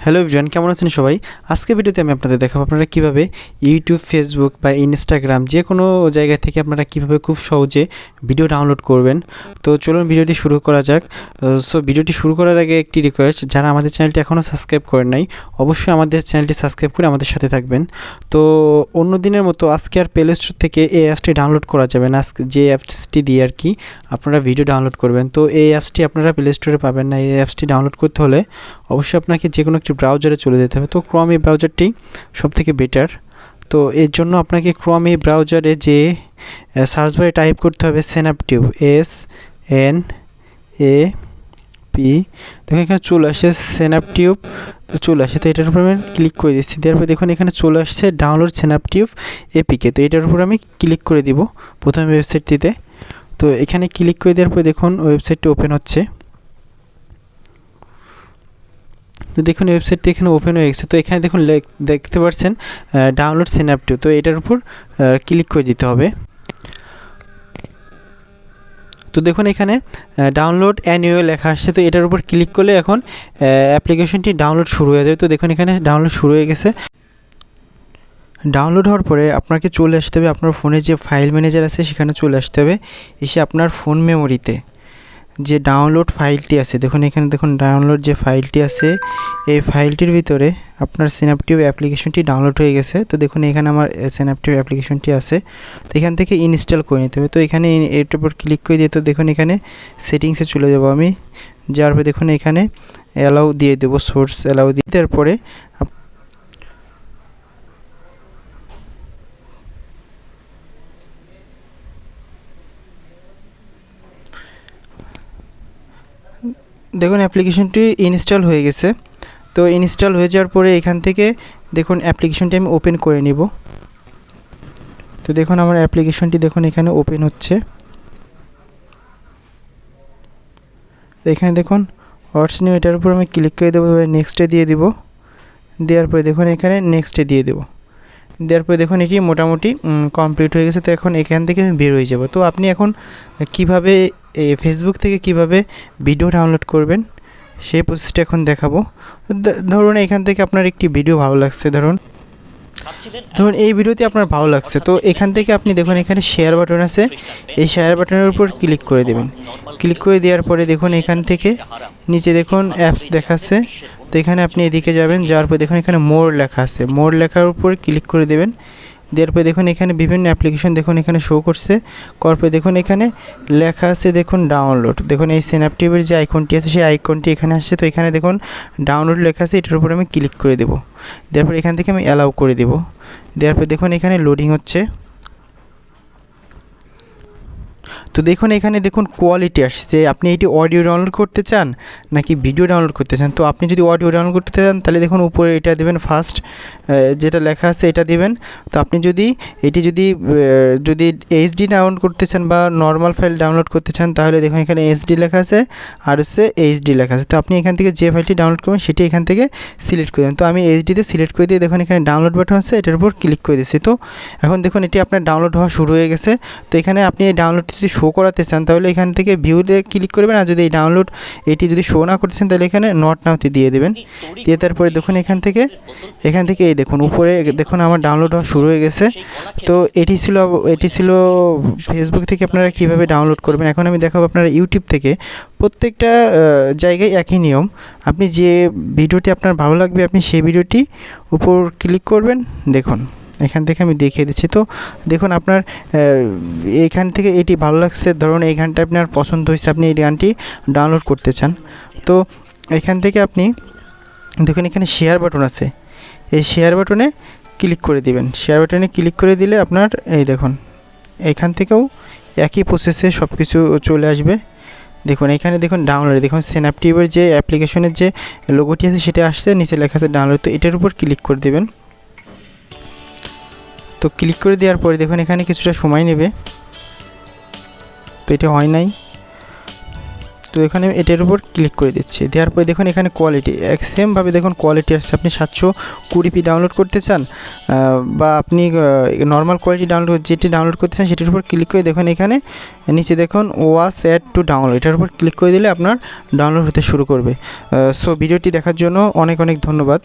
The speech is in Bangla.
হ্যালো এভরিওয়ান, কেমন আছেন সবাই? আজকে ভিডিওতে আমি আপনাদের দেখাবো আপনারা কীভাবে ইউটিউব, ফেসবুক বা ইনস্টাগ্রাম যে কোনো জায়গা থেকে আপনারা কীভাবে খুব সহজে ভিডিও ডাউনলোড করবেন। তো চলুন ভিডিওটি শুরু করা যাক। ভিডিওটি শুরু করার আগে একটি রিকোয়েস্ট, যারা আমাদের চ্যানেলটি এখনও সাবস্ক্রাইব করেন নাই অবশ্যই আমাদের চ্যানেলটি সাবস্ক্রাইব করে আমাদের সাথে থাকবেন। তো অন্য দিনের মতো আজকে আর প্লে স্টোর থেকে এই অ্যাপসটি ডাউনলোড করা যাবে না। আজকে যে অ্যাপসটি দিয়ে আর কি আপনারা ভিডিও ডাউনলোড করবেন, তো এই অ্যাপসটি আপনারা প্লে স্টোরে পাবেন না। এই অ্যাপসটি ডাউনলোড করতে হলে অবশ্যই আপনাকে যে কোনো একটি ব্রাউজারে চলে যেতে হবে। তো ক্রোম এই ব্রাউজারটি সবথেকে বেটার। তো এর জন্য আপনাকে ক্রোম এই ব্রাউজারে যে সার্চ বারে টাইপ করতে হবে স্ন্যাপটিউব, SNAP। দেখুন এখানে চলে আসে স্ন্যাপটিউব, চলে আসে। তো এটার উপর আমি ক্লিক করে দিচ্ছি। দেওয়ার পর দেখুন এখানে চলে আসছে ডাউনলোড স্ন্যাপটিউব এপিকে। তো এটার উপর আমি ক্লিক করে দিব প্রথমে ওয়েবসাইটটিতে। তো এখানে ক্লিক করে দেওয়ার পর দেখুন ওয়েবসাইটটি ওপেন হচ্ছে। তো দেখুন ওয়েবসাইটটি এখানে ওপেন হয়ে গেছে। তো এখানে দেখুন দেখতে পাচ্ছেন ডাউনলোড স্ন্যাপটিউব। তো এটার উপর ক্লিক করে দিতে হবে। তো দেখুন এখানে ডাউনলোড অ্যানুয়াল লেখা আসছে। তো এটার উপর ক্লিক করলে এখন অ্যাপ্লিকেশনটি ডাউনলোড শুরু হয়ে যাবে। তো দেখুন এখানে ডাউনলোড শুরু হয়ে গেছে। ডাউনলোড হওয়ার পরে আপনাকে চলে আসতে হবে আপনার ফোনে যে ফাইল ম্যানেজার আছে সেখানে চলে আসতে হবে। এসে আপনার ফোন মেমোরিতে যে ডাউনলোড ফাইলটি আছে, দেখুন এখানে দেখুন ডাউনলোড যে ফাইলটি আছে এই ফাইলটির ভিতরে আপনার স্ন্যাপটিউব অ্যাপ্লিকেশনটি ডাউনলোড হয়ে গেছে। তো দেখুন এখানে আমার স্ন্যাপটিউব অ্যাপ্লিকেশনটি আছে। তো এখান থেকে ইনস্টল করে নিতে হবে। তো এখানে এটার উপর ক্লিক করে দিয়ে তো দেখুন এখানে সেটিংসে চলে যাব আমি। যার পরে দেখুন এখানে অ্যালাউ দিয়ে দেবো, সোর্স অ্যালাউ দিয়ে দেওয়ার পরে দেখুন অ্যাপ্লিকেশনটি ইনস্টল হয়ে গেছে। তো ইনস্টল হয়ে যাওয়ার পরে এখান থেকে দেখুন অ্যাপ্লিকেশনটি আমি ওপেন করে নিব। তো দেখুন আমার অ্যাপ্লিকেশনটি দেখুন এখানে ওপেন হচ্ছে। তো এখানে দেখুন হোয়াটস নিউ, এটার উপর আমি ক্লিক করে দেবো, নেক্সটে দিয়ে দিব। দেওয়ার পরে দেখুন এখানে নেক্সটে দিয়ে দেবো। দেওয়ার পরে দেখুন এটি মোটামুটি কমপ্লিট হয়ে গেছে। তো এখন এখান থেকে আমি বের হয়ে যাব। তো আপনি এখন কিভাবে ফেসবুক থেকে কিভাবে ভিডিও ডাউনলোড করবেন সেই প্রসেসটা এখন দেখাবো। ধরুন এখান থেকে আপনার একটি ভিডিও ভালো লাগছে, ধরুন এই ভিডিওটি আপনার ভালো লাগছে। তো এখান থেকে আপনি দেখুন এখানে শেয়ার বাটন আছে, এই শেয়ার বাটনের উপর ক্লিক করে দেবেন। ক্লিক করে দেওয়ার পরে দেখুন এখান থেকে নিচে দেখুন অ্যাপস দেখাচ্ছে। তো এখানে আপনি এদিকে যাবেন, যাওয়ার পর দেখুন এখানে মোর লেখা আছে, মোর লেখার উপর ক্লিক করে দেবেন। দেওয়ার পরে দেখুন এখানে বিভিন্ন অ্যাপ্লিকেশন দেখুন এখানে শো করছে। করার পরে দেখুন এখানে লেখা আছে দেখুন ডাউনলোড। দেখুন এই স্ন্যাপটিউবের যে আইকনটি আছে সেই আইকনটি এখানে আসছে। তো এখানে দেখুন ডাউনলোড লেখা আছে, এটার উপর আমি ক্লিক করে দেবো। দেওয়ার পর এখান থেকে আমি অ্যালাউ করে দেবো। দেওয়ার পর দেখুন এখানে লোডিং হচ্ছে। তো দেখুন এখানে দেখুন কোয়ালিটি আসছে, আপনি এটি অডিও ডাউনলোড করতে চান নাকি ভিডিও ডাউনলোড করতে চান। তো আপনি যদি অডিও ডাউনলোড করতে চান তাহলে দেখুন উপরে এটা দেবেন, ফার্স্ট যেটা লেখা আছে এটা দিবেন। তো আপনি যদি যদি এইচডি ডাউনলোড করতে চান বা নর্মাল ফাইল ডাউনলোড করতে চান তাহলে দেখুন এখানে এইচডি লেখা আছে আর হচ্ছে এইচডি লেখা আছে। তো আপনি এখান থেকে যে ফাইলটি ডাউনলোড করবেন সেটি এখান থেকে সিলেক্ট করে দেন। তো আমি এইচডিতে সিলেক্ট করে দিয়ে দেখুন এখানে ডাউনলোড বাটন আছে, এটার উপর ক্লিক করে দিচ্ছি। তো এখন দেখুন এটি আপনার ডাউনলোড হওয়া শুরু হয়ে গেছে। তো এখানে আপনি এই ডাউনলোডটি যদি শো করাতে চান তাহলে এখান থেকে ভিউতে ক্লিক করবেন, আর যদি এই ডাউনলোড এটি যদি শো না করতে চান তাহলে এখানে নট নাওতে দিয়ে দেবেন। দিয়ে তারপরে দেখুন এখান থেকে এই দেখুন উপরে দেখুন আমার ডাউনলোড হওয়া শুরু হয়ে গেছে। তো এটি ছিল ফেসবুক থেকে আপনারা কিভাবে ডাউনলোড করবেন। এখন আমি দেখাবো আপনারা ইউটিউব থেকে। প্রত্যেকটা জায়গায় একই নিয়ম, আপনি যে ভিডিওটি আপনার ভালো লাগবে আপনি সেই ভিডিওটি উপর ক্লিক করবেন। দেখুন এখান থেকে আমি দেখিয়ে দিচ্ছি। তো দেখুন আপনার এখান থেকে এটি ভালো লাগছে, ধরুন এই গানটা আপনার পছন্দ হয়েছে, আপনি এই গানটি ডাউনলোড করতে চান। তো এখান থেকে আপনি দেখুন এখানে শেয়ার বাটন আছে, এই শেয়ার বাটনে ক্লিক করে দিবেন। শেয়ার বাটনে ক্লিক করে দিলে আপনার এই দেখুন এখান থেকেও একই প্রসেসে সব কিছু চলে আসবে। দেখুন এখানে দেখুন ডাউনলোড, দেখুন স্ন্যাপটিউবের যে অ্যাপ্লিকেশনের যে লোগোটি আছে সেটা আসছে, নিচে লেখা আছে ডাউনলোড। তো এটার উপর ক্লিক করে দেবেন। তো ক্লিক করে দেওয়ার পরে দেখুন এখানে কিছুটা সময় নেবে। তো এটা হয় নাই, তো এখানে এটার উপর ক্লিক করে দিচ্ছি। দেওয়ার পরে দেখুন এখানে কোয়ালিটি সেমভাবে দেখুন কোয়ালিটি আসছে। আপনি 720p ডাউনলোড করতে চান বা আপনি নর্মাল কোয়ালিটি যেটি ডাউনলোড করতে চান সেটির উপর ক্লিক করে দেখুন এখানে নিচে দেখুন ওয়াচ অ্যাড টু ডাউনলোড, এটার উপর ক্লিক করে দিলে আপনার ডাউনলোড হতে শুরু করবে। সো ভিডিওটি দেখার জন্য অনেক অনেক ধন্যবাদ।